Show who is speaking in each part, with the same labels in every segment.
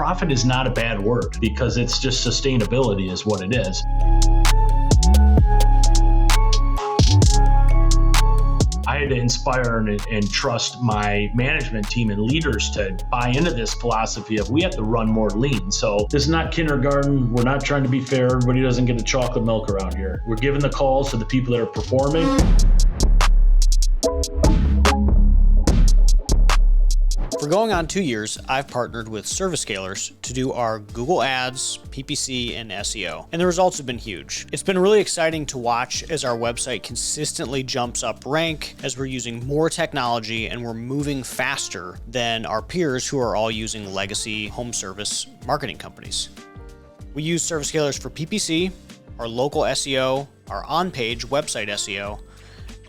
Speaker 1: profit is not a bad word because it's just sustainability is what it is. I had to inspire and trust my management team and leaders to buy into this philosophy of we have to run more lean. So this is not kindergarten. We're not trying to be fair. Everybody doesn't get a chocolate milk around here. We're giving the calls to the people that are performing.
Speaker 2: For going on 2 years, I've partnered with Service Scalers to do our Google Ads, PPC, and SEO, and the results have been huge. It's been really exciting to watch as our website consistently jumps up rank as we're using more technology and we're moving faster than our peers who are all using legacy home service marketing companies. We use Service Scalers for PPC, our local SEO, our on-page website SEO,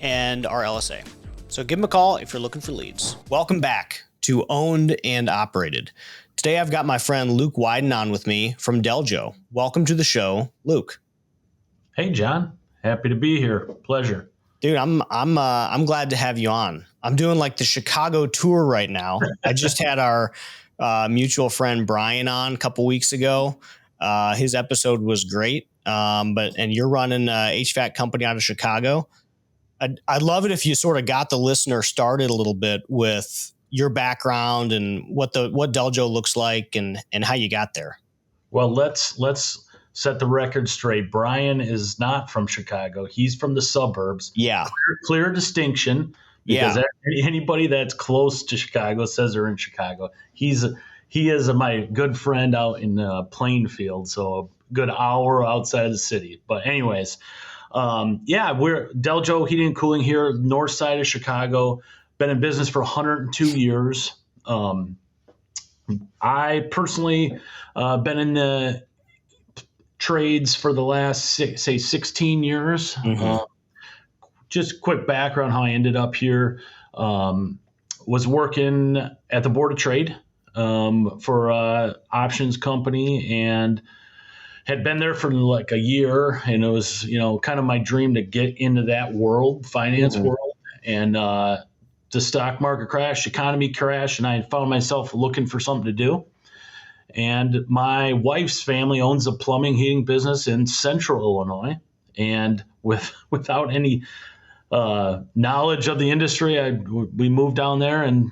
Speaker 2: and our LSA. So give them a call if you're looking for leads. Welcome back to Owned and Operated. Today I've got my friend Luke Weiden on with me from Deljo. Welcome to the show, Luke.
Speaker 1: Hey, John. Happy to be here. Pleasure.
Speaker 2: Dude, I'm glad to have you on. I'm doing like the Chicago tour right now. I just had our mutual friend Brian on a couple weeks ago. His episode was great. And you're running a HVAC company out of Chicago. I'd love it if you sort of got the listener started a little bit with your background and what Deljo looks like and how you got there.
Speaker 1: Well, let's set the record straight. Brian is not from Chicago. He's from the suburbs.
Speaker 2: Yeah.
Speaker 1: Clear distinction because anybody that's close to Chicago says they're in Chicago. He is my good friend out in Plainfield, so a good hour outside of the city. But anyways, we're Deljo Heating and Cooling here, north side of Chicago. Been in business for 102 years. I personally been in the trades for the last 16 years.
Speaker 2: Mm-hmm.
Speaker 1: Just quick background how I ended up here. Was working at the Board of Trade for an options company and had been there for like a year. And it was, kind of my dream to get into that world, finance world. And the stock market crashed, economy crashed, and I found myself looking for something to do. And my wife's family owns a plumbing heating business in central Illinois. And without any knowledge of the industry, we moved down there and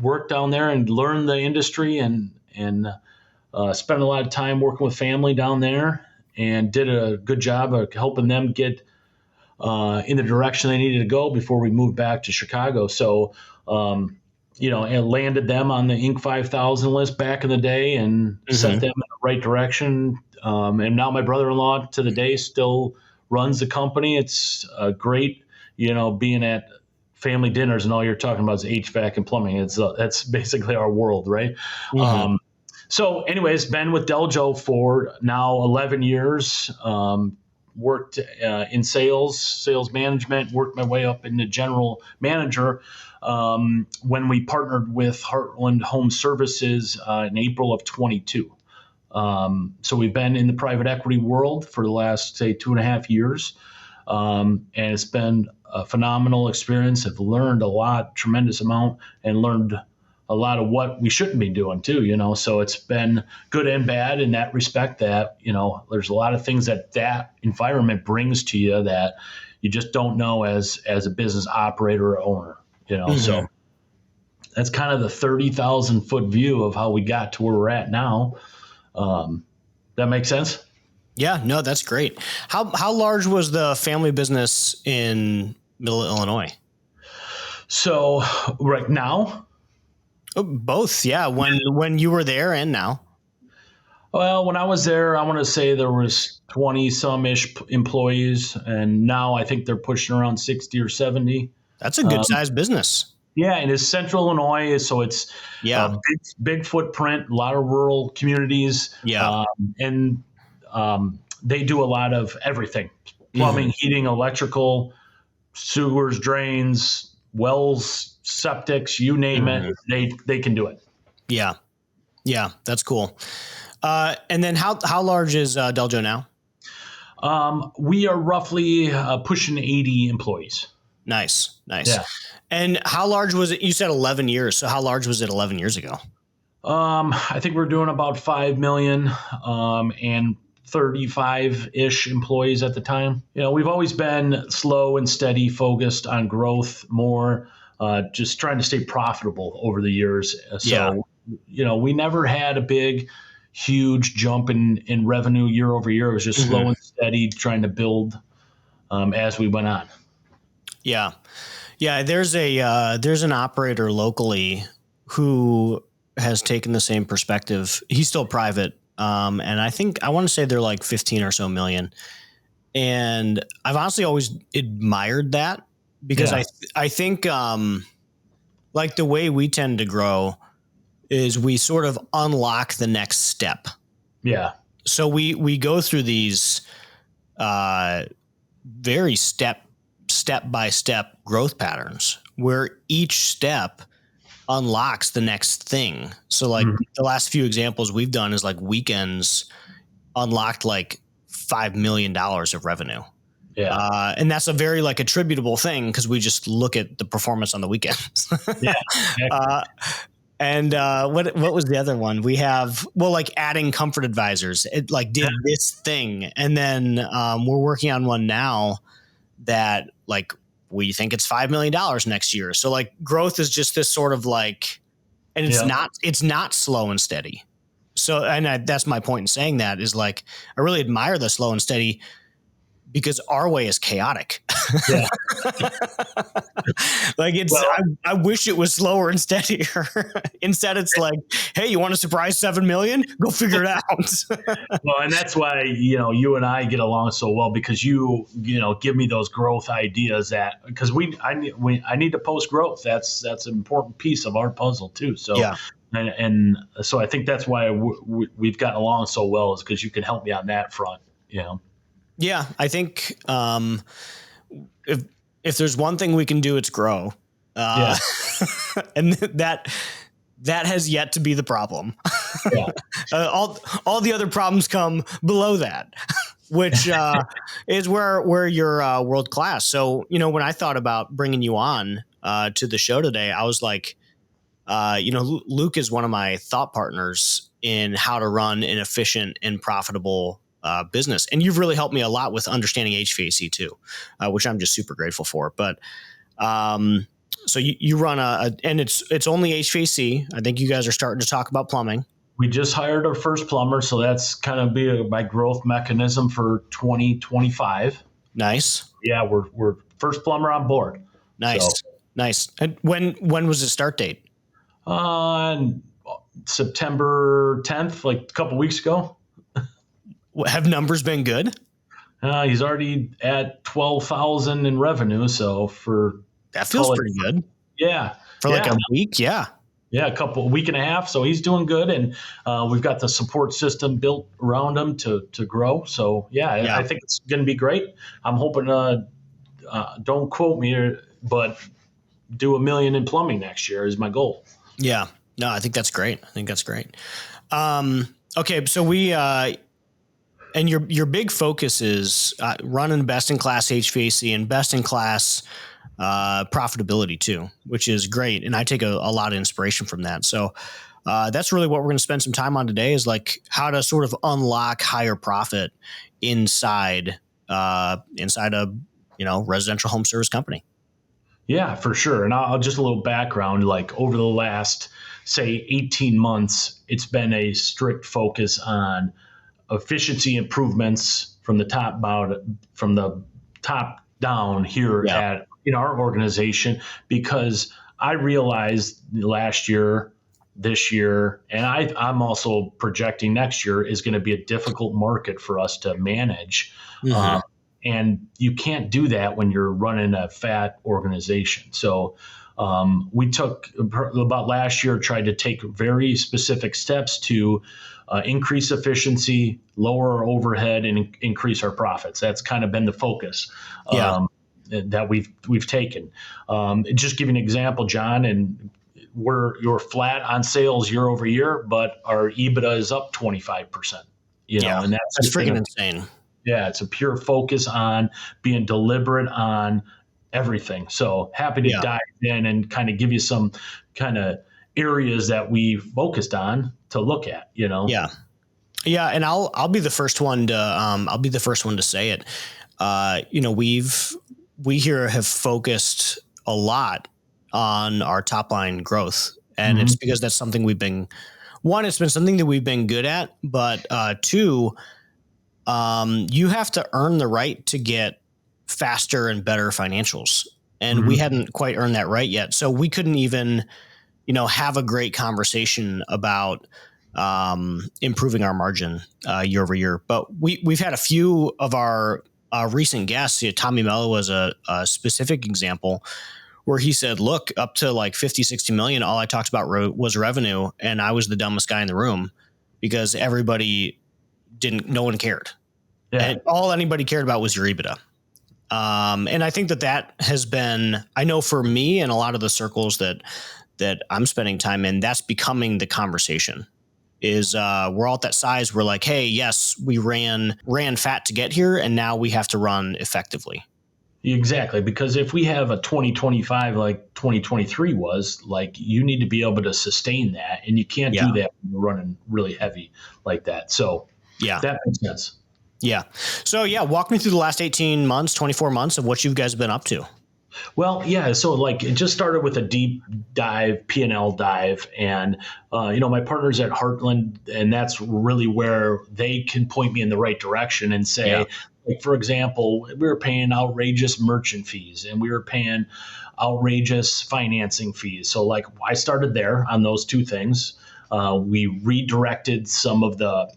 Speaker 1: worked down there and learned the industry and spent a lot of time working with family down there and did a good job of helping them get in the direction they needed to go before we moved back to Chicago. So, and landed them on the Inc. 5000 list back in the day and set them in the right direction. And now my brother-in-law to the day still runs the company. It's great, being at family dinners and all you're talking about is HVAC and plumbing. That's basically our world, right? Mm-hmm. So anyways, been with Deljo for now 11 years. Worked in sales management, worked my way up into general manager when we partnered with Heartland Home Services in April of 22. So we've been in the private equity world for the last, 2.5 years. And it's been a phenomenal experience. I've learned a lot, tremendous amount, and learned a lot of what we shouldn't be doing too, so it's been good and bad in that respect that, there's a lot of things that environment brings to you that you just don't know as a business operator or owner, so that's kind of the 30,000 foot view of how we got to where we're at now. That makes sense?
Speaker 2: Yeah, no, that's great. How large was the family business in Middle Illinois?
Speaker 1: So right now,
Speaker 2: both, yeah. When you were there and now.
Speaker 1: Well, when I was there, I want to say there was 20-some-ish employees, and now I think they're pushing around 60 or 70.
Speaker 2: That's a good-sized business.
Speaker 1: Yeah, and it's central Illinois, so it's big footprint, a lot of rural communities.
Speaker 2: Yeah,
Speaker 1: and they do a lot of everything: plumbing, heating, electrical, sewers, drains, wells, septics, you name it, they can do it.
Speaker 2: Yeah, that's cool. And then how large is Deljo now?
Speaker 1: We are roughly pushing 80 employees.
Speaker 2: Nice.
Speaker 1: Yeah.
Speaker 2: And how large was it? You said 11 years. So how large was it 11 years ago?
Speaker 1: I think we're doing about 5 million, and 35-ish employees at the time. We've always been slow and steady, focused on growth more, just trying to stay profitable over the years.
Speaker 2: Yeah.
Speaker 1: So, we never had a big, huge jump in revenue year over year. It was just slow and steady, trying to build as we went on.
Speaker 2: Yeah. Yeah. There's an operator locally who has taken the same perspective. He's still private. And I want to say they're like 15 or so million. And I've honestly always admired that because I think, like the way we tend to grow is we sort of unlock the next step.
Speaker 1: Yeah.
Speaker 2: So we go through these, very step by step growth patterns where each step unlocks the next thing. So like the last few examples we've done is like weekends unlocked like $5 million of revenue.
Speaker 1: Yeah.
Speaker 2: And that's a very like attributable thing because we just look at the performance on the weekends.
Speaker 1: Yeah.
Speaker 2: And what was the other one? We have, like adding comfort advisors. It like did this thing. And then we're working on one now that like we think it's $5 million next year. So like growth is just this sort of like, and it's not slow and steady. So, and that's my point in saying that is like, I really admire the slow and steady because our way is chaotic.
Speaker 1: Yeah.
Speaker 2: Like I wish it was slower and steadier. Instead, it's like, hey, you want to surprise 7 million? Go figure it out.
Speaker 1: Well, and that's why, you and I get along so well because you give me those growth ideas because I need to post growth. That's an important piece of our puzzle too. So,
Speaker 2: yeah.
Speaker 1: And so I think that's why we've gotten along so well is because you can help me on that front,
Speaker 2: Yeah, I think if there's one thing we can do, it's grow. And that has yet to be the problem.
Speaker 1: Yeah.
Speaker 2: All the other problems come below that, which is where you're world class. So, when I thought about bringing you on to the show today, I was like, Luke is one of my thought partners in how to run an efficient and profitable business. And you've really helped me a lot with understanding HVAC too, which I'm just super grateful for. But so you run and it's only HVAC. I think you guys are starting to talk about plumbing.
Speaker 1: We just hired our first plumber, so that's kind of be my growth mechanism for 2025.
Speaker 2: Nice.
Speaker 1: Yeah, we're first plumber on board.
Speaker 2: Nice. And when was the start date?
Speaker 1: September 10th, like a couple weeks ago.
Speaker 2: Have numbers been good?
Speaker 1: He's already at 12,000 in revenue. So
Speaker 2: that feels pretty good.
Speaker 1: Yeah.
Speaker 2: For like a week. Yeah.
Speaker 1: Yeah. A week and a half. So he's doing good. And we've got the support system built around him to grow. So I think it's going to be great. I'm hoping, don't quote me, but do $1 million in plumbing next year is my goal.
Speaker 2: Yeah. No, I think that's great. Okay. So we, and your big focus is running best-in-class HVAC and best-in-class profitability too, which is great. And I take a lot of inspiration from that. So that's really what we're going to spend some time on today is like how to sort of unlock higher profit inside a residential home service company.
Speaker 1: Yeah, for sure. And I'll just a little background, like over the last, say, 18 months, it's been a strict focus on efficiency improvements from the top down here in our organization, because I realized last year, this year, and I'm also projecting next year is going to be a difficult market for us to manage. And you can't do that when you're running a fat organization. So we took about last year, tried to take very specific steps to increase efficiency, lower our overhead, and increase our profits. That's kind of been the focus that we've taken. Just give you an example, John, and you're flat on sales year over year, but our EBITDA is up 25%. And that's
Speaker 2: freaking insane.
Speaker 1: Yeah, it's a pure focus on being deliberate on everything. So happy to dive in and kind of give you some kind of areas that we focused on to look at,
Speaker 2: Yeah. Yeah. And I'll be the first one to say it. We here have focused a lot on our top line growth, and it's because that's something it's been something that we've been good at, but two, you have to earn the right to get faster and better financials. And we hadn't quite earned that right yet. So we couldn't even, have a great conversation about improving our margin year over year. But we've had a few of our recent guests. Tommy Mello was a specific example where he said, look, up to like 50, 60 million, all I talked about was revenue. And I was the dumbest guy in the room because no one cared. Yeah. And all anybody cared about was your EBITDA. And I think that has been, I know for me and a lot of the circles that I'm spending time in, that's becoming the conversation is, we're all at that size. We're like, hey, yes, we ran fat to get here. And now we have to run effectively.
Speaker 1: Exactly. Because if we have a 2025, like 2023 was, like, you need to be able to sustain that. And you can't do that when you're running really heavy like that. So that makes sense.
Speaker 2: Yeah. So walk me through the last 18 months, 24 months of what you guys have been up to.
Speaker 1: Well, yeah. So like it just started with a deep dive, P&L dive. And, my partner's at Heartland, and that's really where they can point me in the right direction and say, like, for example, we were paying outrageous merchant fees and we were paying outrageous financing fees. So like I started there on those two things. We redirected some of the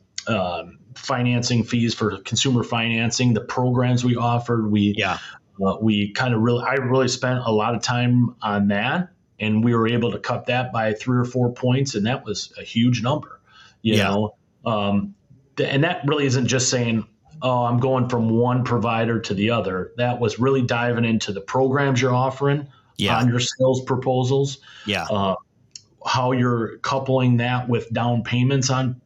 Speaker 1: financing fees for consumer financing, the programs we offered. I really spent a lot of time on that, and we were able to cut that by 3 or 4 points. And that was a huge number, and that really isn't just saying, oh, I'm going from one provider to the other. That was really diving into the programs you're offering on your sales proposals, how you're coupling that with down payments on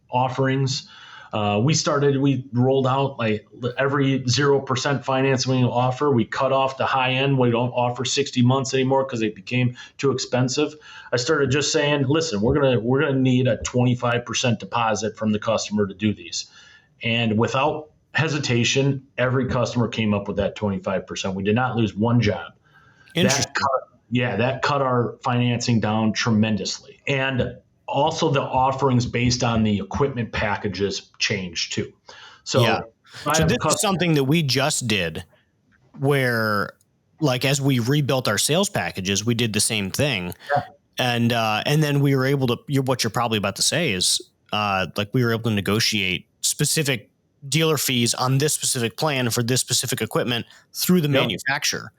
Speaker 1: offerings. We rolled out like every 0% financing we offer. We cut off the high end. We don't offer 60 months anymore because it became too expensive. I started just saying, listen, we're gonna need a 25% deposit from the customer to do these. And without hesitation, every customer came up with that 25%. We did not lose one job. Interesting. That cut our financing down tremendously. And also the offerings based on the equipment packages changed too. So
Speaker 2: this is something that we just did where, like, as we rebuilt our sales packages, we did the same thing. Yeah. And then we were able to, what you're probably about to say is, we were able to negotiate specific dealer fees on this specific plan for this specific equipment through the manufacturer.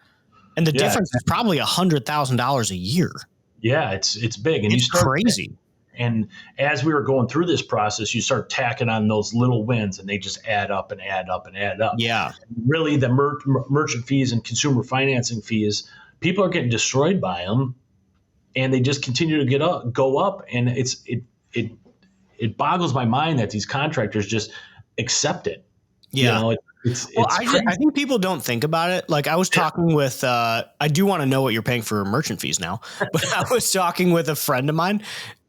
Speaker 2: And the difference is probably $100,000 a year.
Speaker 1: Yeah, it's big. And
Speaker 2: it's crazy.
Speaker 1: And as we were going through this process, you start tacking on those little wins, and they just add up and add up and add up.
Speaker 2: Yeah.
Speaker 1: Really, the merchant fees and consumer financing fees, people are getting destroyed by them, and they just continue to go up. And it boggles my mind that these contractors just accept it.
Speaker 2: Yeah. I think people don't think about it. Like I was talking with, I do want to know what you're paying for merchant fees now, but I was talking with a friend of mine,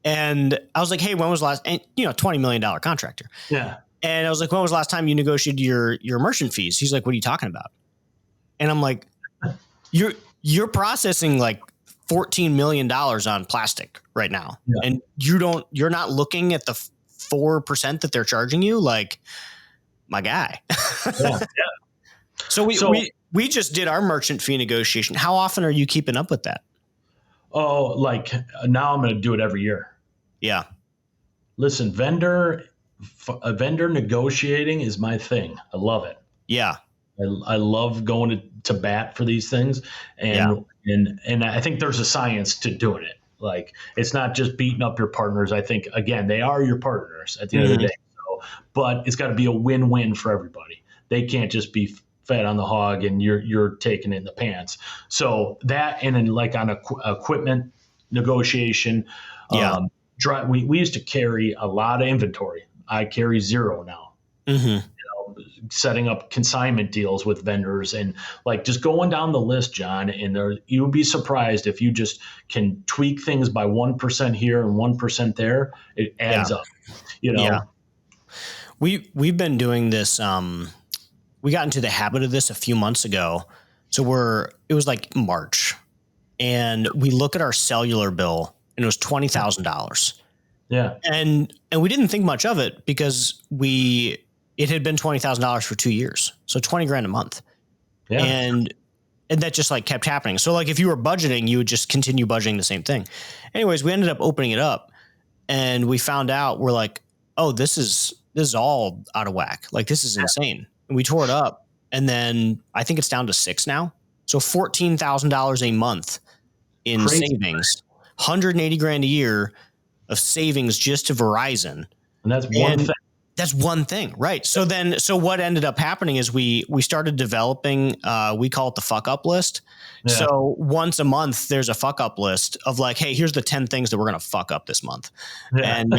Speaker 2: and I was like, hey, when was the last, and $20 million contractor.
Speaker 1: Yeah.
Speaker 2: And I was like, when was the last time you negotiated your merchant fees? He's like, what are you talking about? And I'm like, you're processing like $14 million on plastic right now. Yeah. And you're not looking at the 4% that they're charging you. Like, my guy. Yeah. So we just did our merchant fee negotiation. How often are you keeping up with that?
Speaker 1: Oh, like now I'm going to do it every year.
Speaker 2: Yeah.
Speaker 1: Listen, vendor negotiating is my thing. I love it.
Speaker 2: Yeah.
Speaker 1: I love going to bat for these things. And I think there's a science to doing it. Like, it's not just beating up your partners. I think, again, they are your partners at the end of the day. But it's got to be a win-win for everybody. They can't just be fed on the hog and you're taking it in the pants. So that, and then like on equipment negotiation, we used to carry a lot of inventory. I carry zero now. setting up consignment deals with vendors, and like just going down the list, John. And you'd be surprised if you just can tweak things by 1% here and 1% there. It adds up.
Speaker 2: Yeah. We've been doing this. We got into the habit of this a few months ago. So it was like March, and we look at our cellular bill, and it was $20,000.
Speaker 1: Yeah.
Speaker 2: And we didn't think much of it because it had been $20,000 for 2 years. So $20,000 a month.
Speaker 1: Yeah.
Speaker 2: And that just like kept happening. So like if you were budgeting, you would just continue budgeting the same thing. Anyways, we ended up opening it up, and we found out, we're like, oh, this is all out of whack. Like, this is insane. And we tore it up, and then I think it's down to 6 now. So $14,000 a month in savings, $180,000 a year of savings just to Verizon.
Speaker 1: And that's one thing.
Speaker 2: That's one thing, right? So what ended up happening is we started developing, we call it the fuck up list. Yeah. So once a month, there's a fuck up list of like, hey, here's the 10 things that we're going to fuck up this month. Yeah. And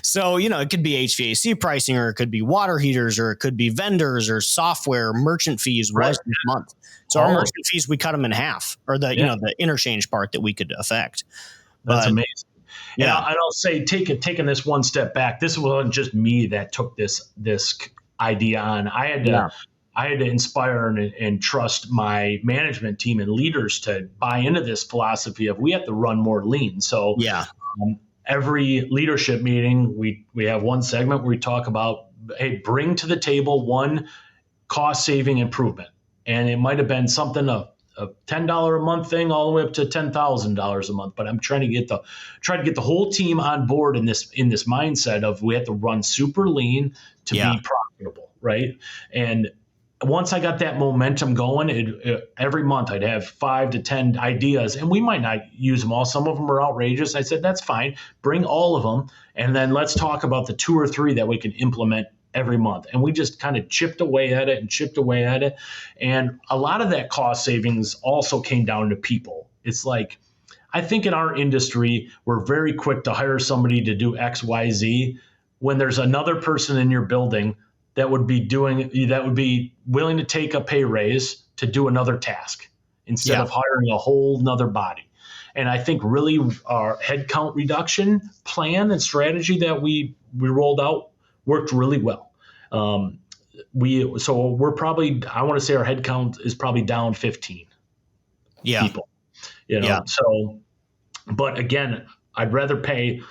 Speaker 2: so, it could be HVAC pricing, or it could be water heaters, or it could be vendors or software, merchant fees was this month. So our merchant fees, we cut them in half, or the interchange part that we could affect.
Speaker 1: That's amazing. Yeah, and I'll say, taking this one step back, this wasn't just me that took this idea on. I had to inspire and trust my management team and leaders to buy into this philosophy of we have to run more lean. So every leadership meeting, we have one segment where we talk about, hey, bring to the table one cost saving improvement, and it might have been something a $10 a month thing all the way up to $10,000 a month. But I'm trying to get the whole team on board in this mindset of we have to run super lean to be profitable, right? And once I got that momentum going, every month I'd have 5 to 10 ideas, and we might not use them all. Some of them are outrageous. I said, that's fine. Bring all of them, and then let's talk about the 2 or 3 that we can implement every month. And we just kind of chipped away at it. And a lot of that cost savings also came down to people. It's like, I think in our industry, we're very quick to hire somebody to do X, Y, Z, when there's another person in your building that would be willing to take a pay raise to do another task instead of hiring a whole nother body. And I think really our headcount reduction plan and strategy that we rolled out worked really well. We're probably, I want to say our headcount is probably down 15 people, So, but again, I'd rather pay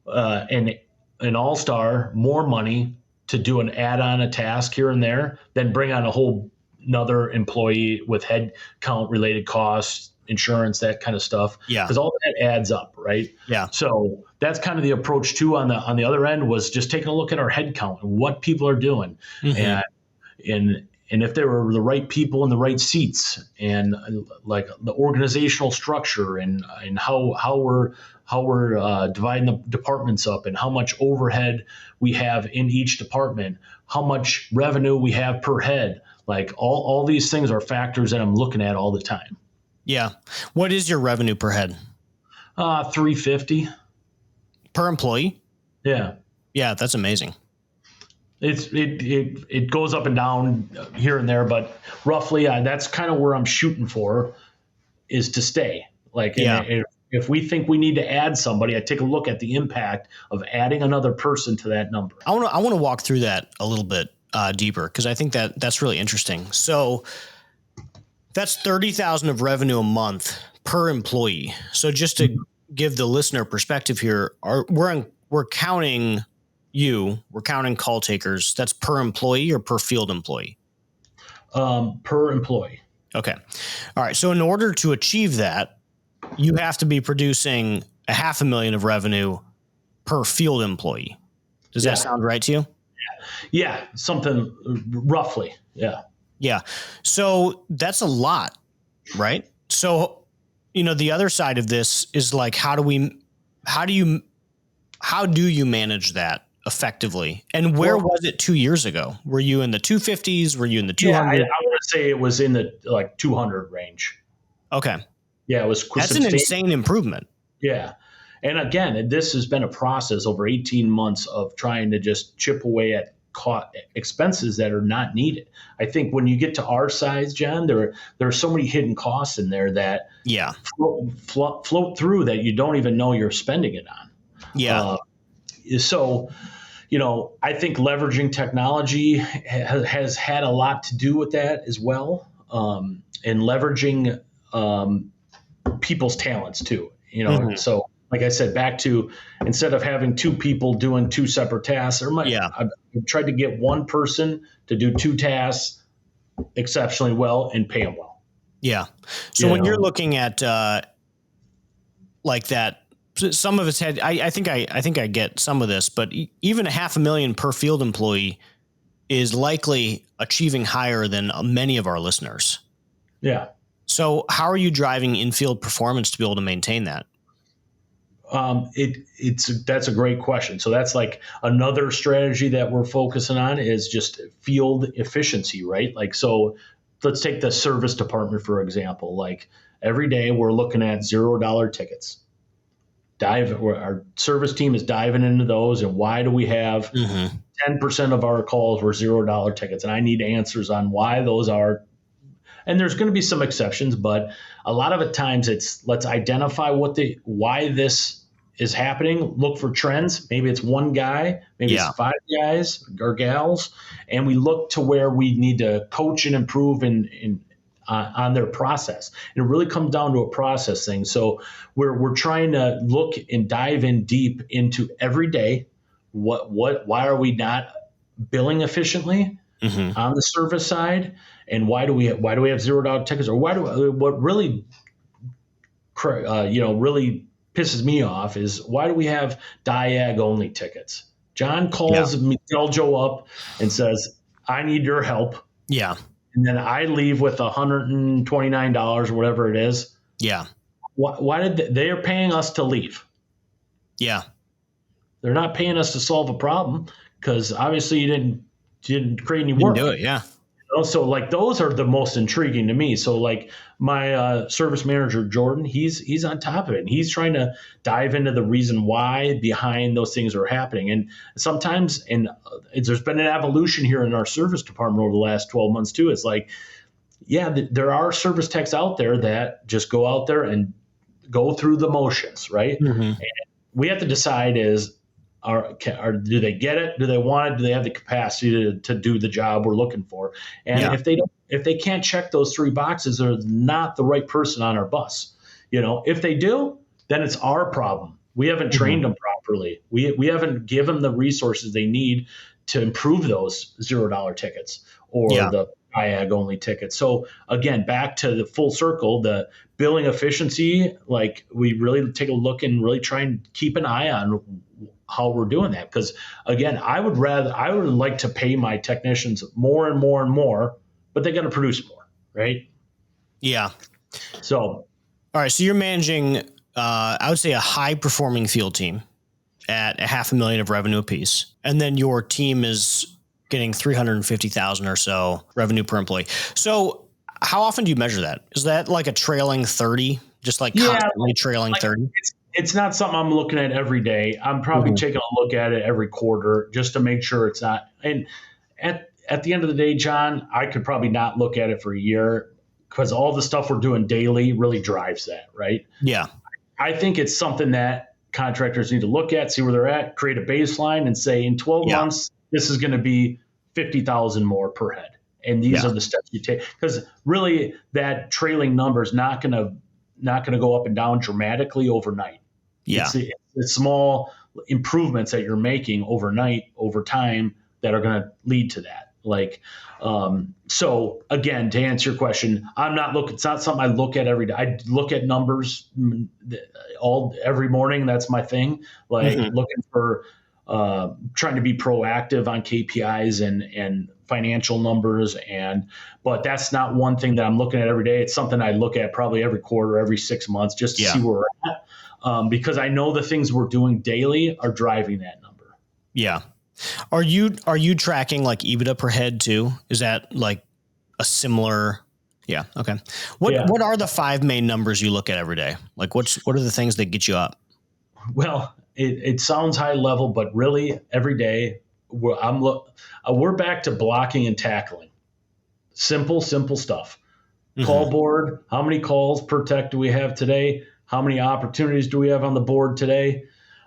Speaker 1: an all-star more money to do an add-on, a task here and there, than bring on a whole another employee with head count related costs, insurance, that kind of stuff. Yeah. Because all that adds up, right? Yeah. So that's kind of the approach too on the other end, was just taking a look at our head count and what people are doing. Mm-hmm. And if there were the right people in the right seats, and like the organizational structure and how we're dividing the departments up, and how much overhead we have in each department, how much revenue we have per head, like all these things are factors that I'm looking at all the time.
Speaker 2: Yeah. What is your revenue per head?
Speaker 1: $350
Speaker 2: per employee.
Speaker 1: Yeah.
Speaker 2: Yeah, that's amazing.
Speaker 1: It goes up and down here and there, but roughly that's kind of where I'm shooting for, is to stay. Like, if we think we need to add somebody, I take a look at the impact of adding another person to that number.
Speaker 2: I want to walk through that a little bit deeper, because I think that's really interesting. So that's $30,000 of revenue a month per employee. So just to give the listener perspective here, we're counting we're counting call takers. That's per employee or per field employee?
Speaker 1: Per employee.
Speaker 2: Okay. All right. So in order to achieve that, you have to be producing $500,000 of revenue per field employee. Does that sound right to you?
Speaker 1: Yeah. Something roughly. Yeah.
Speaker 2: Yeah. So that's a lot, right? So, the other side of this is like, how do you manage that effectively? And where was it 2 years ago? Were you in the 250s? Were you in the 200?
Speaker 1: Yeah, I want to say it was in the 200 range.
Speaker 2: Okay.
Speaker 1: Yeah, it was.
Speaker 2: That's an insane improvement.
Speaker 1: Yeah. And again, this has been a process over 18 months of trying to just chip away at expenses that are not needed. I think when you get to our size, John, there are so many hidden costs in there that float through that you don't even know you're spending it on. So, I think leveraging technology has had a lot to do with that as well, and leveraging people's talents too. So like I said, back to instead of having two people doing two separate tasks, I've tried to get one person to do two tasks exceptionally well and pay them well.
Speaker 2: Yeah. So when you're looking at like that, some of it's had, I think I get some of this, but even $500,000 per field employee is likely achieving higher than many of our listeners.
Speaker 1: Yeah.
Speaker 2: So how are you driving in-field performance to be able to maintain that?
Speaker 1: That's a great question. So that's like another strategy that we're focusing on is just field efficiency, right? Like, so let's take the service department, for example. Like every day we're looking at $0 tickets. Our service team is diving into those. And why do we have 10% of our calls were $0 tickets? And I need answers on why those are. And there's going to be some exceptions, but a lot of the times it's let's identify why this is happening. Look for trends. Maybe it's one guy, maybe it's 5 guys or gals, and we look to where we need to coach and improve on their process. And it really comes down to a process thing. So we're trying to look and dive in deep into every day. Why are we not billing efficiently on the service side? And why do we have $0 tickets? Or what really really pisses me off is why do we have diag only tickets? John calls me, Deljo up and says, I need your help.
Speaker 2: Yeah.
Speaker 1: And then I leave with $129 or whatever it is.
Speaker 2: Yeah.
Speaker 1: Why they are paying us to leave?
Speaker 2: Yeah.
Speaker 1: They're not paying us to solve a problem because obviously you didn't create any work.
Speaker 2: Didn't do it. Yeah.
Speaker 1: So like those are the most intriguing to me. So like my service manager, Jordan, he's on top of it. And he's trying to dive into the reason why behind those things are happening. And sometimes, there's been an evolution here in our service department over the last 12 months too. It's like, there are service techs out there that just go out there and go through the motions, right? And we have to decide do they get it? Do they want it? Do they have the capacity to do the job we're looking for? And if they can't check those 3 boxes, they're not the right person on our bus. If they do, then it's our problem. We haven't trained them properly. We haven't given them the resources they need to improve those $0 tickets or the IAG only tickets. So again, back to the full circle, the billing efficiency, like we really take a look and really try and keep an eye on how we're doing that. Because again, I would like to pay my technicians more and more and more, but they got to produce more, right?
Speaker 2: Yeah.
Speaker 1: So,
Speaker 2: all right. So you're managing, I would say a high performing field team at $500,000 of revenue apiece. And then your team is getting 350,000 or so revenue per employee. So how often do you measure that? Is that like a trailing 30, just like constantly trailing 30?
Speaker 1: It's not something I'm looking at every day. I'm probably taking a look at it every quarter just to make sure it's not. And at the end of the day, John, I could probably not look at it for a year because all the stuff we're doing daily really drives that, right?
Speaker 2: Yeah.
Speaker 1: I think it's something that contractors need to look at, see where they're at, create a baseline and say in 12 months, this is going to be 50,000 more per head. And these are the steps you take. Because really that trailing number is not going to go up and down dramatically overnight.
Speaker 2: Yeah.
Speaker 1: It's small improvements that you're making overnight, over time, that are going to lead to that. Like, so again, to answer your question, it's not something I look at every day. I look at numbers every morning. That's my thing. Like looking for, trying to be proactive on KPIs and financial numbers. But that's not one thing that I'm looking at every day. It's something I look at probably every quarter, every 6 months, just to see where we're at. Because I know the things we're doing daily are driving that number.
Speaker 2: Yeah. Are you tracking like EBITDA per head too? Is that like a similar? Yeah. Okay. What are the 5 main numbers you look at every day? Like what are the things that get you up?
Speaker 1: Well, it sounds high level, but really every day we're back to blocking and tackling. Simple stuff.
Speaker 2: Mm-hmm.
Speaker 1: Call board. How many calls per tech do we have today? How many opportunities do we have on the board today?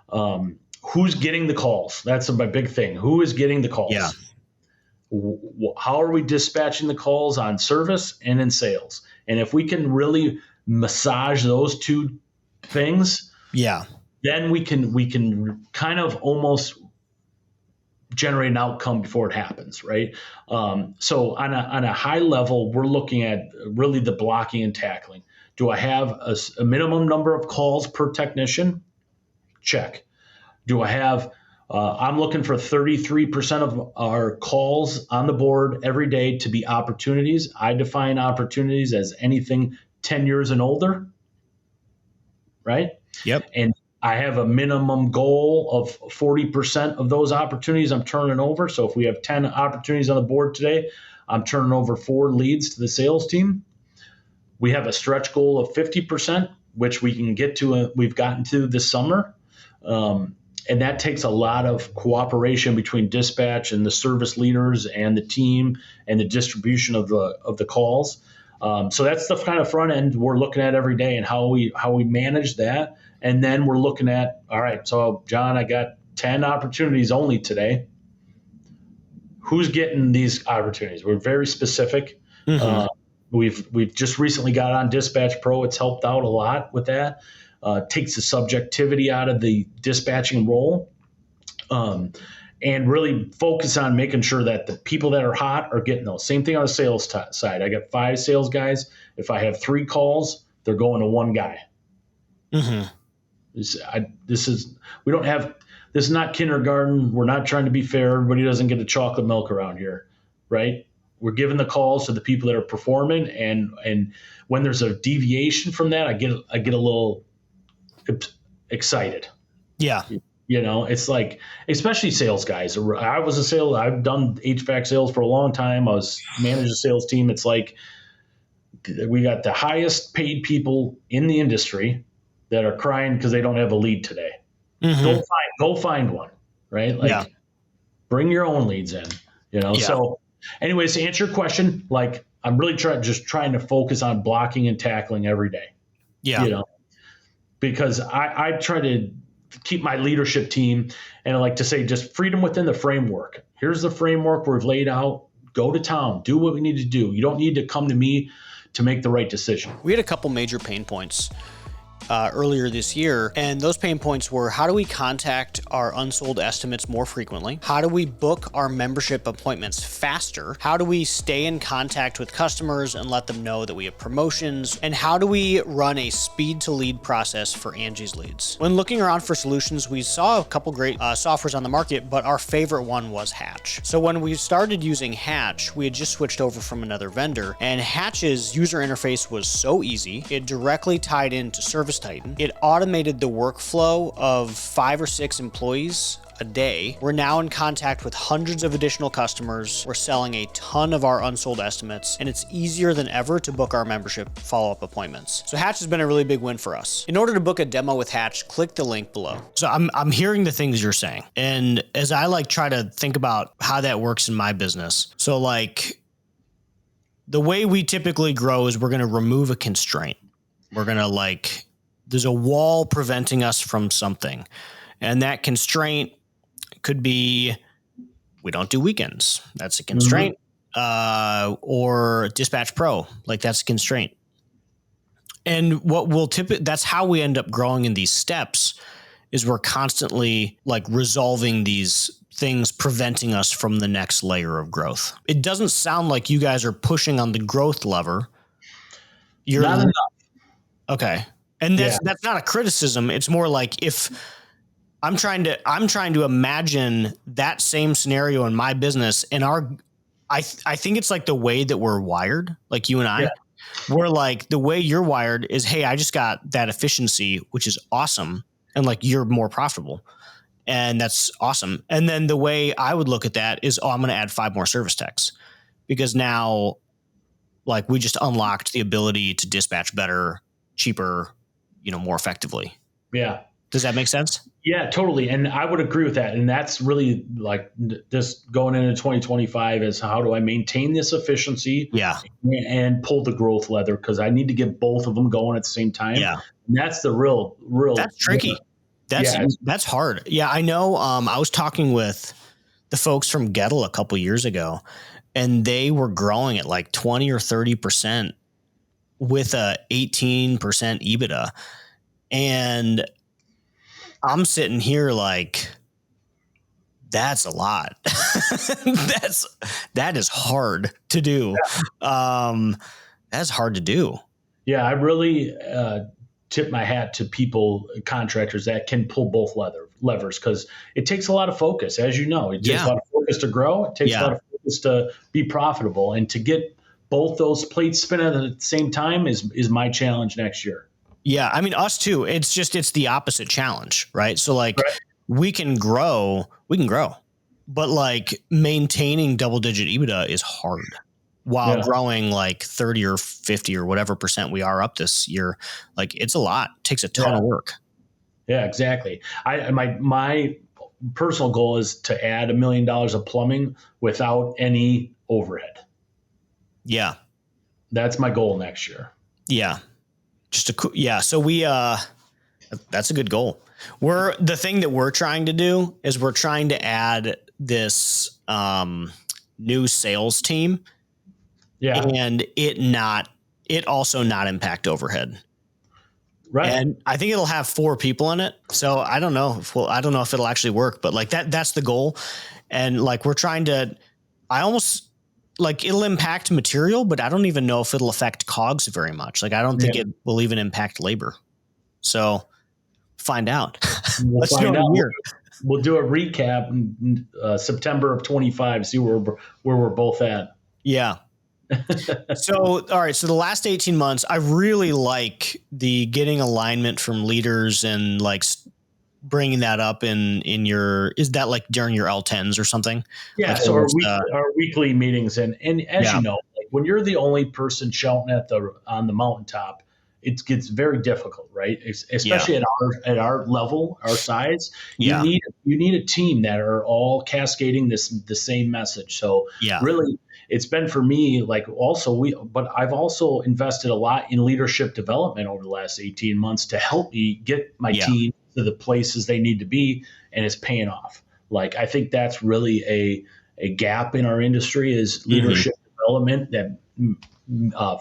Speaker 1: Who's getting the calls? That's my big thing. Who is getting the calls?
Speaker 2: Yeah.
Speaker 1: How are we dispatching the calls on service and in sales? And if we can really massage those two things, then we can kind of almost generate an outcome before it happens, right? So on a high level, we're looking at really the blocking and tackling. Do I have a minimum number of calls per technician? Check. Do I have, I'm looking for 33% of our calls on the board every day to be opportunities. I define opportunities as anything 10 years and older, right?
Speaker 2: Yep.
Speaker 1: And I have a minimum goal of 40% of those opportunities I'm turning over. So if we have 10 opportunities on the board today, I'm turning over 4 leads to the sales team. We have a stretch goal of 50%, which we can get to, we've gotten to this summer. And that takes a lot of cooperation between dispatch and the service leaders and the team and the distribution of the calls. So that's the kind of front end we're looking at every day and how we manage that. And then we're looking at, all right, so John, I got 10 opportunities only today. Who's getting these opportunities? We're very specific.
Speaker 2: Mm-hmm.
Speaker 1: We've just recently got on Dispatch Pro. It's helped out a lot with that. Takes the subjectivity out of the dispatching role, and really focus on making sure that the people that are hot are getting those. Same thing on the sales side. I got 5 sales guys. If I have 3 calls, they're going to 1 guy.
Speaker 2: Mm-hmm.
Speaker 1: This is not kindergarten. We're not trying to be fair. Everybody doesn't get a chocolate milk around here, right? We're giving the calls to the people that are performing, and when there's a deviation from that, I get a little excited.
Speaker 2: Yeah.
Speaker 1: It's like, especially sales guys. I've done HVAC sales for a long time. I was managed a sales team. It's like we got the highest paid people in the industry that are crying because they don't have a lead today. Mm-hmm. Go find one, right? Like, bring your own leads in, So anyways, to answer your question, like, I'm really trying to focus on blocking and tackling every day.
Speaker 2: Yeah.
Speaker 1: Because I try to keep my leadership team, and I like to say, just freedom within the framework. Here's the framework we've laid out. Go to town. Do what we need to do. You don't need to come to me to make the right decision.
Speaker 2: We had a couple major pain points earlier this year, and those pain points were: how do we contact our unsold estimates more frequently? How do we book our membership appointments faster? How do we stay in contact with customers and let them know that we have promotions? And how do we run a speed to lead process for Angie's Leads? When looking around for solutions, we saw a couple great softwares on the market, but our favorite one was Hatch. So when we started using Hatch, we had just switched over from another vendor, and Hatch's user interface was so easy. It directly tied into Service Titan. It automated the workflow of 5 or 6 employees a day. We're now in contact with hundreds of additional customers. We're selling a ton of our unsold estimates, and it's easier than ever to book our membership follow-up appointments. So Hatch has been a really big win for us. In order to book a demo with Hatch, click the link below. So I'm hearing the things you're saying, and as I try to think about how that works in my business. So the way we typically grow is we're going to remove a constraint. We're going to there's a wall preventing us from something. And that constraint could be, we don't do weekends. That's a constraint. Mm-hmm. Or Dispatch Pro, that's a constraint. And what we'll that's how we end up growing in these steps, is we're constantly resolving these things preventing us from the next layer of growth. It doesn't sound like you guys are pushing on the growth lever. You're not enough. Okay. And that's not a criticism. It's more like, if I'm trying to imagine that same scenario in my business, and I think it's the way that we're wired, like you and I. Yeah. We're the way you're wired is, hey, I just got that efficiency, which is awesome, and you're more profitable, and that's awesome. And then the way I would look at that is, I'm going to add 5 more service techs, because now we just unlocked the ability to dispatch better, cheaper, more effectively.
Speaker 1: Yeah.
Speaker 2: Does that make sense?
Speaker 1: Yeah, totally. And I would agree with that. And that's really like this going into 2025 is how do I maintain this efficiency
Speaker 2: Yeah.
Speaker 1: and pull the growth lever? Because I need to get both of them going at the same time.
Speaker 2: Yeah.
Speaker 1: And that's the real.
Speaker 2: That's tricky. That's hard. Yeah. I know. I was talking with the folks from Gettle a couple years ago, and they were growing at like 20 or 30% with a 18% EBITDA. And I'm sitting here like, that's a lot. That is hard to do. That's hard to do.
Speaker 1: Yeah, I really tip my hat to people, contractors that can pull both levers because it takes a lot of focus. As you know, it takes a lot of focus to grow. It takes a lot of focus to be profitable, and to get both those plates spinning at the same time is my challenge next year.
Speaker 2: Yeah. I mean, us too. It's the opposite challenge, right? So like we can grow, but like maintaining double-digit EBITDA is hard while growing like 30 or 50 or whatever percent we are up this year. Like it's a lot. It takes a ton of work.
Speaker 1: Yeah, exactly. My personal goal is to add $1 million of plumbing without any overhead.
Speaker 2: Yeah.
Speaker 1: That's my goal next year.
Speaker 2: Yeah. So we, that's a good goal. The thing that we're trying to do is we're trying to add this, new sales team. Yeah. And it also not impact overhead. Right. And I think it'll have 4 people in it. So I don't know if it'll actually work, but like that's the goal. And like, we're trying to, it'll impact material, but I don't even know if it'll affect COGS very much. Like, I don't think it will even impact labor. So find out. Let's find out.
Speaker 1: We'll do a recap in September of 25, see where we're both at.
Speaker 2: Yeah. So, all right. So the last 18 months, I really like the getting alignment from leaders and like bringing that up in is that like during your L10s or something?
Speaker 1: Yeah.
Speaker 2: Like
Speaker 1: so our weekly meetings and as you know, like when you're the only person shouting on the mountaintop, it gets very difficult, right? Especially at our level, our size. You need a team that are all cascading the same message. So really, it's been for me like but I've also invested a lot in leadership development over the last 18 months to help me get my team to the places they need to be, and it's paying off. Like I think that's really a gap in our industry is leadership development, that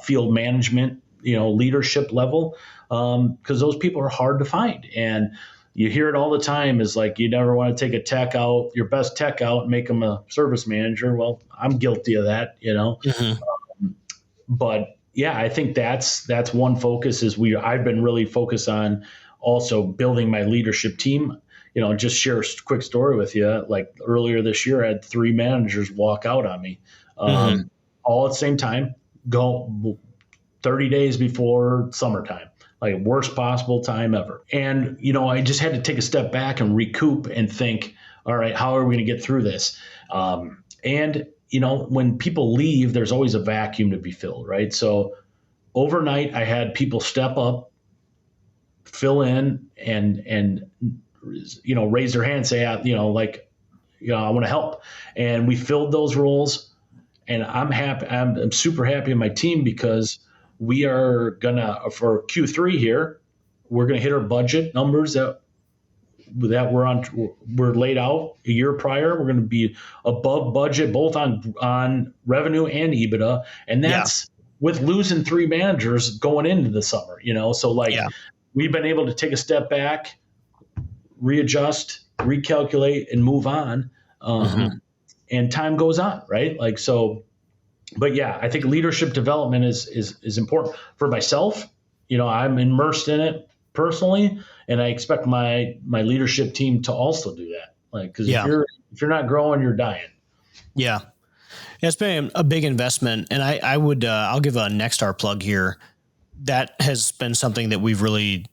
Speaker 1: field management, leadership level, because those people are hard to find. And you hear it all the time is like, you never want to take your best tech out and make them a service manager. Well, I'm guilty of that, but yeah, I think that's one focus I've been really focused on also building my leadership team. Just share a quick story with you. Like earlier this year, I had 3 managers walk out on me, all at the same time, go 30 days before summertime, like worst possible time ever. And, I just had to take a step back and recoup and think, all right, how are we going to get through this? And when people leave, there's always a vacuum to be filled, right? So overnight, I had people step up, fill in, and raise their hand, say, I want to help. And we filled those roles, and I'm happy. I'm super happy in my team because we are for Q3 here, we're gonna hit our budget numbers that we're laid out a year prior. We're gonna be above budget both on revenue and EBITDA, and that's with losing 3 managers going into the summer. So we've been able to take a step back, readjust, recalculate, and move on. And time goes on, right? Like so. But yeah, I think leadership development is important for myself. I'm immersed in it personally, and I expect my leadership team to also do that. Like, because if you're not growing, you're dying.
Speaker 2: Yeah, it's been a big investment, and I'll give a Nexstar plug here. That has been something that we've really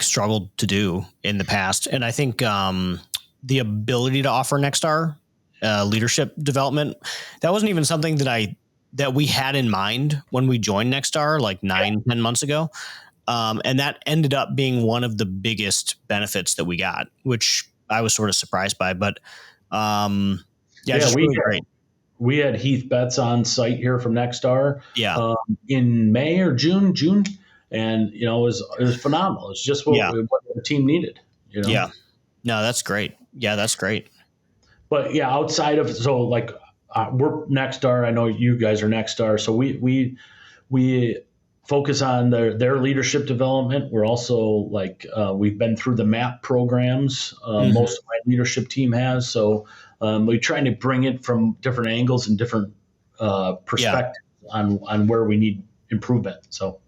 Speaker 2: struggled to do in the past, and I think the ability to offer Nexstar leadership development, that wasn't even something that we had in mind when we joined Nexstar 9-10 months ago. And that ended up being one of the biggest benefits that we got, which I was sort of surprised by. But just really great.
Speaker 1: We had Heath Betts on site here from Nexstar in May or June, and it was phenomenal. It's just what the team needed.
Speaker 2: Yeah, no, that's great. Yeah, that's great.
Speaker 1: But outside of we're Nexstar. I know you guys are Nexstar, so we focus on their leadership development. We're also we've been through the MAP programs. Most of my leadership team has. So we're trying to bring it from different angles and different perspectives on where we need improvement. So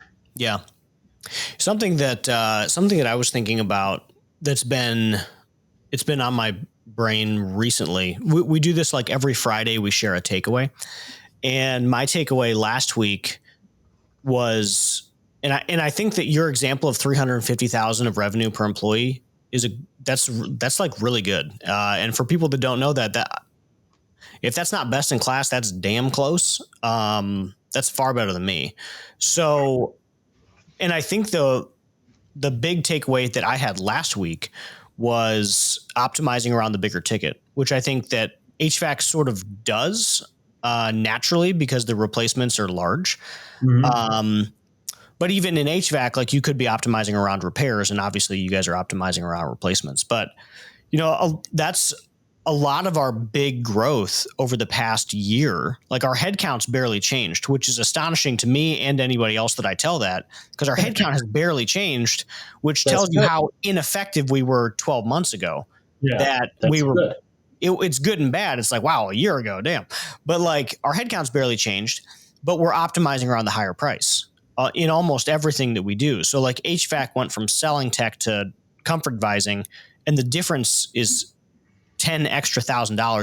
Speaker 2: something that I was thinking about it's been on my brain recently. We do this like every Friday. We share a takeaway, and my takeaway last week was, and I think that your example of 350,000 of revenue per employee that's like really good. And for people that don't know that if that's not best in class, that's damn close. That's far better than me. So, and I think the big takeaway that I had last week was optimizing around the bigger ticket, which I think that HVAC sort of does naturally because the replacements are large. But even in HVAC, like you could be optimizing around repairs, and obviously you guys are optimizing around replacements. But, that's a lot of our big growth over the past year. Like our headcount's barely changed, which is astonishing to me and anybody else that I tell that, because our headcount has barely changed, which tells you how ineffective we were 12 months ago. It's good and bad. It's like, wow, a year ago, damn. But like our headcount's barely changed, but we're optimizing around the higher price in almost everything that we do. So like HVAC went from selling tech to comfort advising, and the difference is $10,000 extra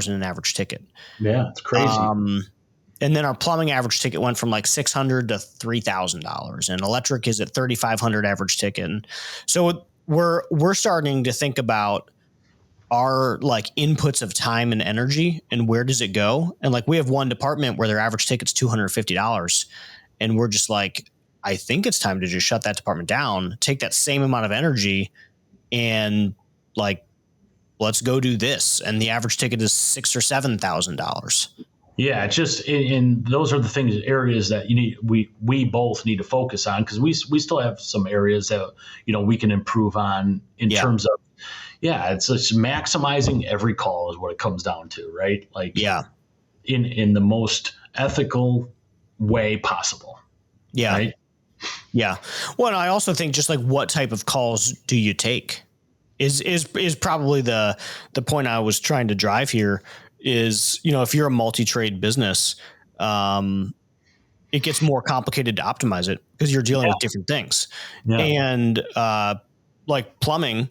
Speaker 2: in an average ticket.
Speaker 1: Yeah, it's crazy.
Speaker 2: And then our plumbing average ticket went from like $600 to $3,000, and electric is at $3,500 average ticket. And so we're starting to think about our like inputs of time and energy and where does it go? And like we have one department where their average ticket's $250, and we're just like, I think it's time to just shut that department down, take that same amount of energy, and like, let's go do this. And the average ticket is $6,000 or $7,000.
Speaker 1: Yeah, it's just and those are the areas that we both need to focus on, because we still have some areas that we can improve on in terms of it's just maximizing every call is what it comes down to, right? Like in the most ethical way possible.
Speaker 2: Yeah.
Speaker 1: Right?
Speaker 2: Yeah. Well, and I also think just like what type of calls do you take is probably the point I was trying to drive here is, if you're a multi-trade business, it gets more complicated to optimize it because you're dealing with different things. Yeah. And like plumbing,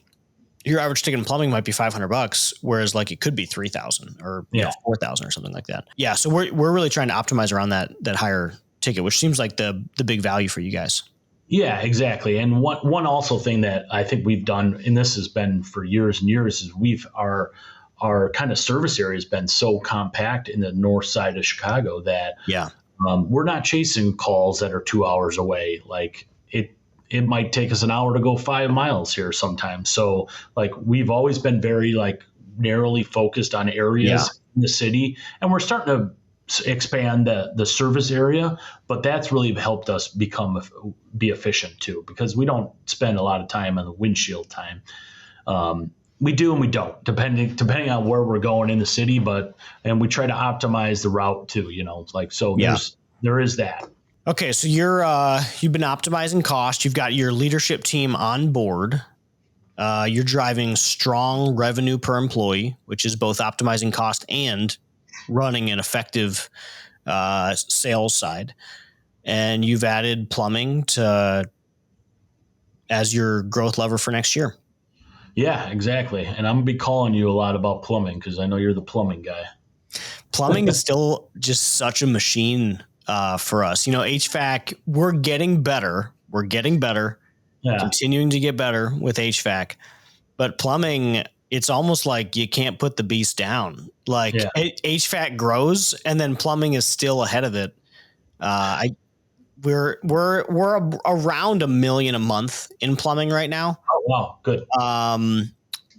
Speaker 2: your average ticket in plumbing might be $500, whereas like it could be $3,000 or $4,000 or something like that. Yeah. So we're really trying to optimize around that higher ticket, which seems like the big value for you guys.
Speaker 1: Yeah, exactly. And one also thing that I think we've done, and this has been for years and years, is our kind of service area has been so compact in the north side of Chicago that we're not chasing calls that are 2 hours away. Like it might take us an hour to go 5 miles here sometimes. So like we've always been very like narrowly focused on areas in the city, and we're starting to expand the service area, but that's really helped us be efficient too, because we don't spend a lot of time on the windshield time. We do and we don't, depending on where we're going in the city, and we try to optimize the route too, there is that.
Speaker 2: Okay. So you've been optimizing cost. You've got your leadership team on board. You're driving strong revenue per employee, which is both optimizing cost and running an effective sales side. And you've added plumbing as your growth lever for next year.
Speaker 1: Yeah, exactly. And I'm going to be calling you a lot about plumbing because I know you're the plumbing guy.
Speaker 2: Plumbing is still just such a machine for us. HVAC, we're getting better. Continuing to get better with HVAC. But plumbing, it's almost like you can't put the beast down. Like HVAC grows and then plumbing is still ahead of it. We're around $1 million a month in plumbing right now.
Speaker 1: Oh, wow. Good.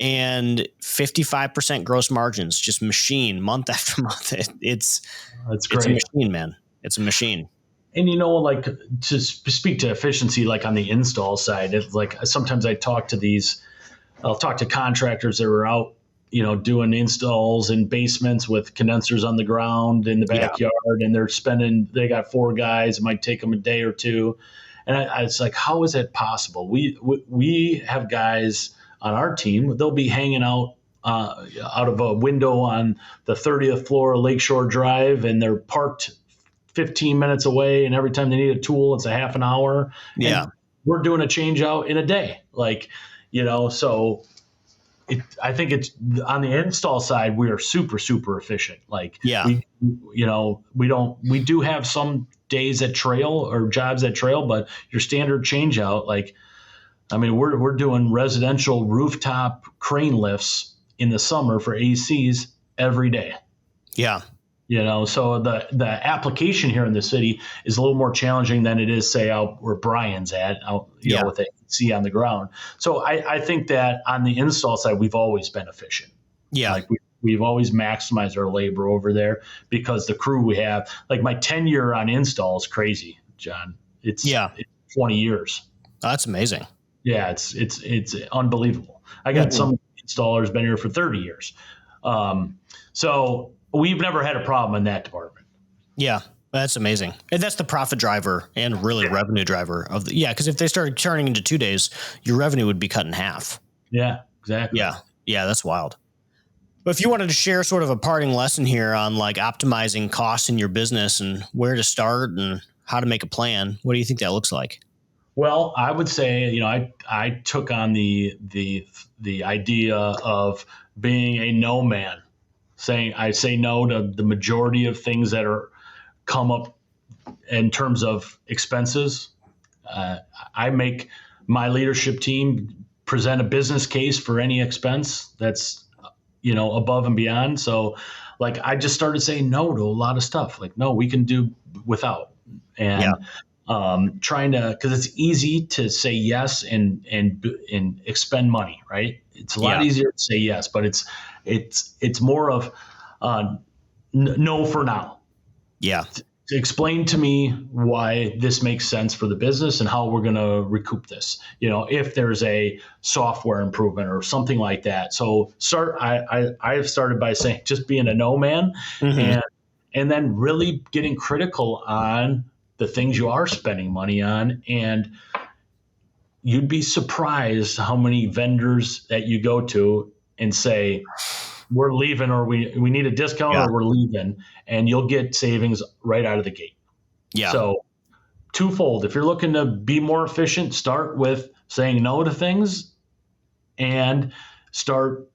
Speaker 2: And 55% gross margins, just machine month after month. It's
Speaker 1: great.
Speaker 2: a machine, man. It's a machine.
Speaker 1: And, like to speak to efficiency, like on the install side, it's like sometimes I'll talk to contractors that are out, doing installs in basements with condensers on the ground in the backyard, and they got 4 guys. It might take them a day or two. And it's like, how is that possible? We have guys on our team, they'll be hanging out of a window on the 30th floor of Lakeshore Drive, and they're parked 15 minutes away. And every time they need a tool, it's a half an hour.
Speaker 2: Yeah.
Speaker 1: And we're doing a change out in a day. So I think it's on the install side, we are super, super efficient. We do have some days that trail or jobs that trail, but your standard change out, we're doing residential rooftop crane lifts in the summer for ACs every day.
Speaker 2: Yeah.
Speaker 1: So the application here in the city is a little more challenging than it is, say, out where Brian's at, with AC on the ground. So I think that on the install side, we've always been efficient.
Speaker 2: Yeah.
Speaker 1: We've always maximized our labor over there because the crew we have, my tenure on install is crazy, John. It's 20 years.
Speaker 2: Oh, that's amazing.
Speaker 1: Yeah, it's unbelievable. I got some installers been here for 30 years. So we've never had a problem in that department.
Speaker 2: Yeah, that's amazing. And that's the profit driver and really revenue driver of because if they started turning into 2 days, your revenue would be cut in half.
Speaker 1: Yeah, exactly.
Speaker 2: Yeah, that's wild. But if you wanted to share sort of a parting lesson here on optimizing costs in your business and where to start and how to make a plan, what do you think that looks like?
Speaker 1: Well, I would say, I took on the idea of being a no man, saying I say no to the majority of things that come up in terms of expenses. I make my leadership team present a business case for any expense that's, above and beyond. So I just started saying no to a lot of stuff. No, we can do without. And trying to, because it's easy to say yes and expend money, right? It's a lot easier to say yes, but it's more of no for now.
Speaker 2: Yeah.
Speaker 1: To explain to me why this makes sense for the business and how we're going to recoup this, if there's a software improvement or something like that. So I've started by saying just being a no man, and then really getting critical on the things you are spending money on. And you'd be surprised how many vendors that you go to and say, we're leaving, or we need a discount, or we're leaving, and you'll get savings right out of the gate. Yeah. So twofold. If you're looking to be more efficient, start with saying no to things and start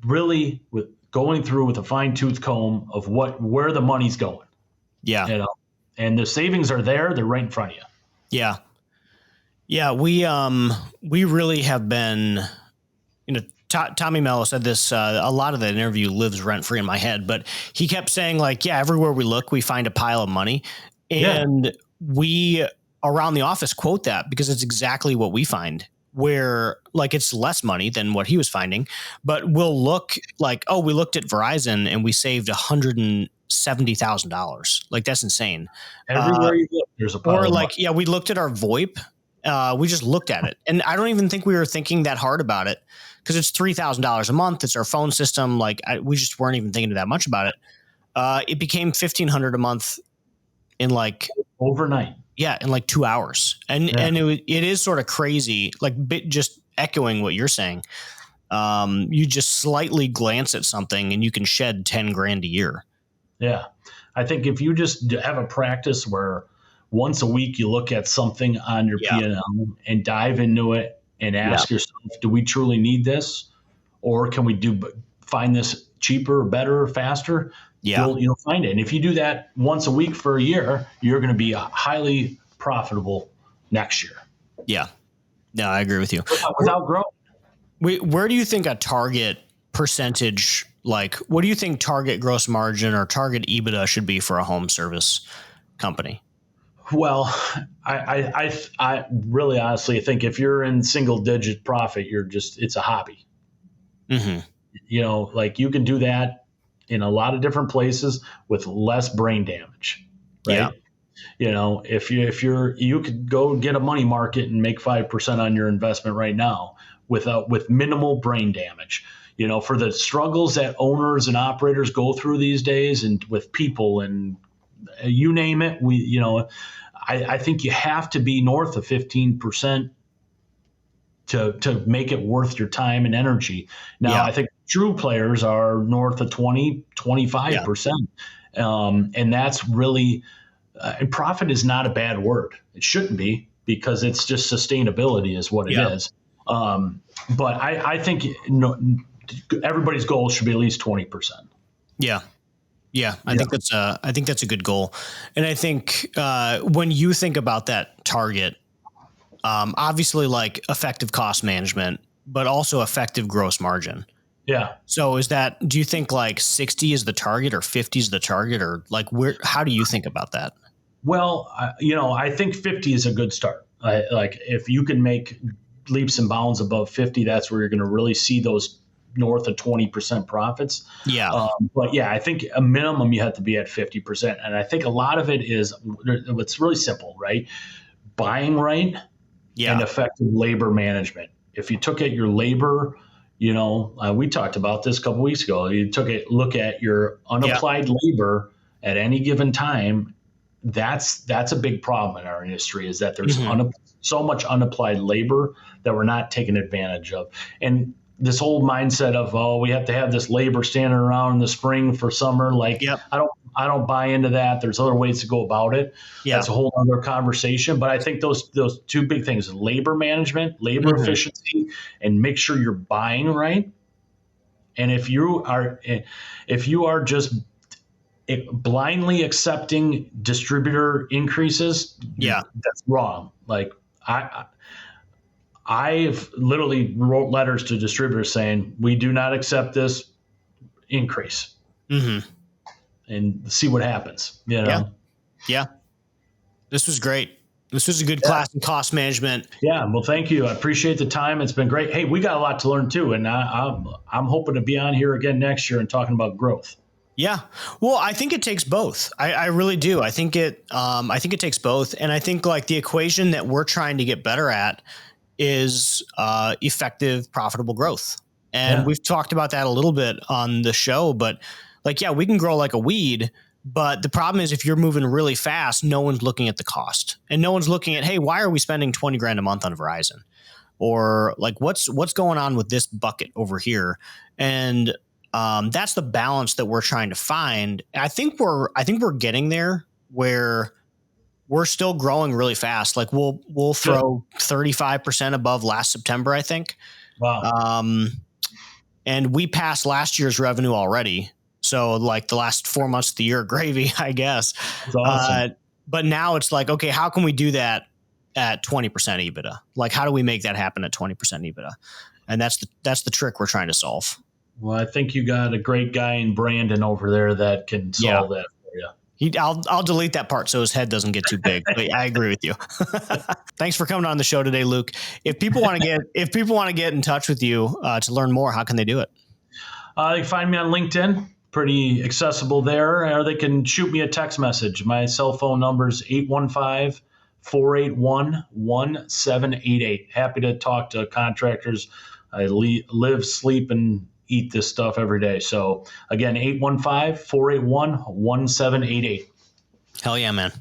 Speaker 1: really with going through with a fine-tooth comb of where the money's going. Yeah. And the savings are there. They're right in front of you.
Speaker 2: Yeah. Yeah. We really have been, Tommy Mello said this, a lot of that interview lives rent free in my head, but he kept saying everywhere we look, we find a pile of money. And we around the office quote that because it's exactly what we find, where it's less money than what he was finding, but we'll look we looked at Verizon and we saved $170,000. That's insane.
Speaker 1: Everywhere you look, there's a pile of money.
Speaker 2: We looked at our VoIP. We just looked at it, and I don't even think we were thinking that hard about it because it's $3,000 a month. It's our phone system. We just weren't even thinking that much about it. It became $1,500 a month in
Speaker 1: overnight.
Speaker 2: Yeah, in 2 hours, and it is sort of crazy. Just echoing what you're saying, you just slightly glance at something and you can shed $10,000 a year.
Speaker 1: Yeah, I think if you just have a practice where once a week you look at something on your P&L and dive into it and ask yourself, do we truly need this? Or can we find this cheaper, better, faster? You'll find it. And if you do that once a week for a year, you're going to be highly profitable next year.
Speaker 2: Yeah. No, I agree with you.
Speaker 1: Without growth.
Speaker 2: Where do you think a target percentage, what do you think target gross margin or target EBITDA should be for a home service company?
Speaker 1: Well, I really honestly think if you're in single digit profit, it's a hobby.
Speaker 2: Mm-hmm.
Speaker 1: Like you can do that in a lot of different places with less brain damage,
Speaker 2: Yeah.
Speaker 1: right? You could go get a money market and make 5% on your investment right now with minimal brain damage. For the struggles that owners and operators go through these days, and with people and you name it, I think you have to be north of 15% to make it worth your time and energy. Now,
Speaker 2: Yeah.
Speaker 1: I think true players are north of 20, 25%. And that's really, and profit is not a bad word. It shouldn't be, because it's just sustainability is what it is. But I think everybody's goal should be at least 20%.
Speaker 2: Yeah. Yeah, I think that's a good goal. And I think when you think about that target, obviously like effective cost management, but also effective gross margin.
Speaker 1: Yeah.
Speaker 2: So do you think like 60 is the target or 50 is the target, or like how do you think about that?
Speaker 1: Well, I think 50 is a good start. Like if you can make leaps and bounds above 50, that's where you're going to really see those north of 20% profits.
Speaker 2: Yeah.
Speaker 1: But yeah, I think a minimum you have to be at 50%. And I think a lot of it is, it's really simple, right? Buying right and effective labor management. If you took at your labor, we talked about this a couple weeks ago. You look at your unapplied labor at any given time. That's a big problem in our industry, is that there's so much unapplied labor that we're not taking advantage of. And this whole mindset of, we have to have this labor standing around in the spring for summer. Like, I don't buy into that. There's other ways to go about it. Yeah. That's a whole other conversation. But I think those two big things: labor management, labor efficiency, and make sure you're buying right. And if you are just blindly accepting distributor increases, that's wrong. Like I've literally wrote letters to distributors saying, we do not accept this increase, and see what happens.
Speaker 2: Yeah. This was great. This was a good class in cost management.
Speaker 1: Yeah. Well, thank you. I appreciate the time. It's been great. Hey, we got a lot to learn too. And I'm hoping to be on here again next year and talking about growth.
Speaker 2: Yeah. Well, I think it takes both. I really do. I think it takes both. And I think like the equation that we're trying to get better at is effective, profitable growth. And we've talked about that a little bit on the show, but like, we can grow like a weed, but the problem is if you're moving really fast, no one's looking at the cost, and no one's looking at, hey, why are we spending $20,000 a month on Verizon? Or like, what's going on with this bucket over here? And that's the balance that we're trying to find. I think we're getting there, where we're still growing really fast. Like we'll throw 35% above last September, I think.
Speaker 1: Wow.
Speaker 2: And we passed last year's revenue already. So like the last 4 months of the year, gravy, I guess.
Speaker 1: That's awesome.
Speaker 2: But now it's like, okay, how can we do that at 20% EBITDA? Like, how do we make that happen at 20% EBITDA? And that's the trick we're trying to solve.
Speaker 1: Well, I think you got a great guy in Brandon over there that can solve that for you.
Speaker 2: I'll delete that part so his head doesn't get too big. But I agree with you. Thanks for coming on the show today, Luke. If people want to get in touch with you to learn more, how can they do it?
Speaker 1: They can find me on LinkedIn. Pretty accessible there. Or they can shoot me a text message. My cell phone number is 815-481-1788. Happy to talk to contractors. I live, sleep, and eat this stuff every day. So again, 815-481-1788.
Speaker 2: Hell yeah, man.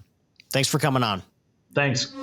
Speaker 2: Thanks for coming on.
Speaker 1: Thanks.